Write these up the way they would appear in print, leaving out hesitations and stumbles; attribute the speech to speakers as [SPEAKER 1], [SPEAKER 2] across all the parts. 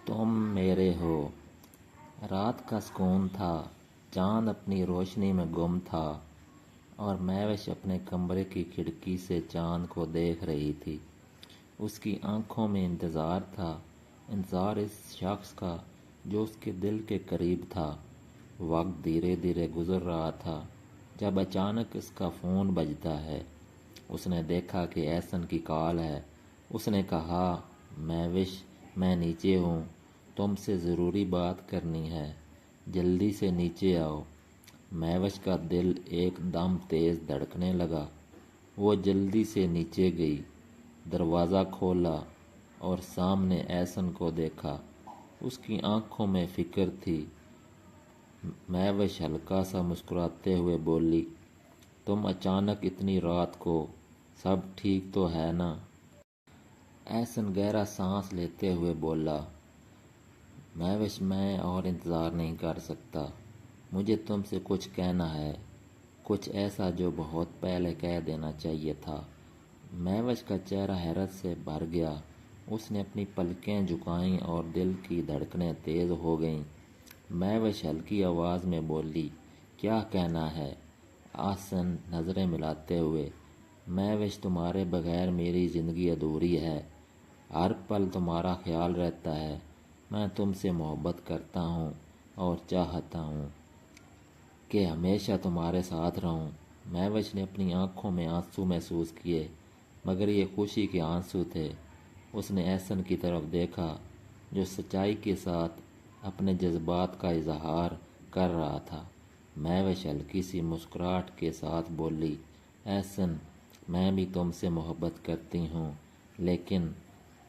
[SPEAKER 1] تم میرے ہو۔ رات کا سکون تھا، چاند اپنی روشنی میں گم تھا اور مہوش اپنے کمرے کی کھڑکی سے چاند کو دیکھ رہی تھی۔ اس کی آنکھوں میں انتظار تھا، انتظار اس شخص کا جو اس کے دل کے قریب تھا۔ وقت دھیرے دھیرے گزر رہا تھا جب اچانک اس کا فون بجتا ہے۔ اس نے دیکھا کہ احسن کی کال ہے۔ اس نے کہا، مہوش میں نیچے ہوں، تم سے ضروری بات کرنی ہے، جلدی سے نیچے آؤ۔ مہوش کا دل ایک دم تیز دھڑکنے لگا۔ وہ جلدی سے نیچے گئی، دروازہ کھولا اور سامنے احسن کو دیکھا۔ اس کی آنکھوں میں فکر تھی۔ مہوش ہلکا سا مسکراتے ہوئے بولی، تم اچانک اتنی رات کو، سب ٹھیک تو ہے نا؟ احسن گہرا سانس لیتے ہوئے بولا، مہوش میں اور انتظار نہیں کر سکتا، مجھے تم سے کچھ کہنا ہے، کچھ ایسا جو بہت پہلے کہہ دینا چاہیے تھا۔ مہوش کا چہرہ حیرت سے بھر گیا۔ اس نے اپنی پلکیں جھکائیں اور دل کی دھڑکنیں تیز ہو گئیں۔ مہوش ہلکی آواز میں بولی، کیا کہنا ہے؟ احسن نظریں ملاتے ہوئے، مہوش تمہارے بغیر میری زندگی ادھوری ہے، ہر پل تمہارا خیال رہتا ہے، میں تم سے محبت کرتا ہوں اور چاہتا ہوں کہ ہمیشہ تمہارے ساتھ رہوں۔ مہوش نے اپنی آنکھوں میں آنسو محسوس کیے، مگر یہ خوشی کے آنسو تھے۔ اس نے احسن کی طرف دیکھا جو سچائی کے ساتھ اپنے جذبات کا اظہار کر رہا تھا۔ مہوش ہلکی سی مسکراہٹ کے ساتھ بولی، احسن میں بھی تم سے محبت کرتی ہوں، لیکن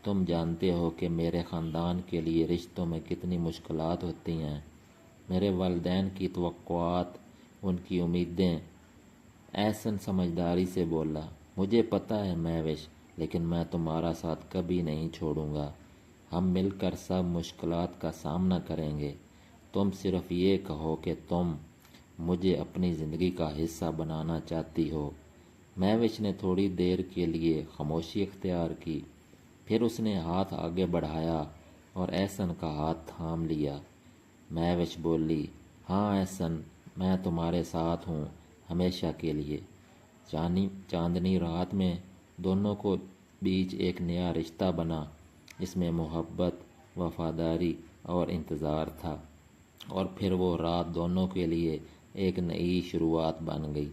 [SPEAKER 1] تم جانتے ہو کہ میرے خاندان کے لیے رشتوں میں کتنی مشکلات ہوتی ہیں، میرے والدین کی توقعات، ان کی امیدیں۔ احسن سمجھداری سے بولا، مجھے پتہ ہے مہوش، لیکن میں تمہارا ساتھ کبھی نہیں چھوڑوں گا، ہم مل کر سب مشکلات کا سامنا کریں گے، تم صرف یہ کہو کہ تم مجھے اپنی زندگی کا حصہ بنانا چاہتی ہو۔ مہوش نے تھوڑی دیر کے لیے خاموشی اختیار کی، پھر اس نے ہاتھ آگے بڑھایا اور احسن کا ہاتھ تھام لیا۔ مہوش بولی، ہاں احسن میں تمہارے ساتھ ہوں ہمیشہ کے لیے۔ چاندنی رات میں دونوں کو بیچ ایک نیا رشتہ بنا، جس میں محبت، وفاداری اور انتظار تھا، اور پھر وہ رات دونوں کے لیے ایک نئی شروعات بن گئی۔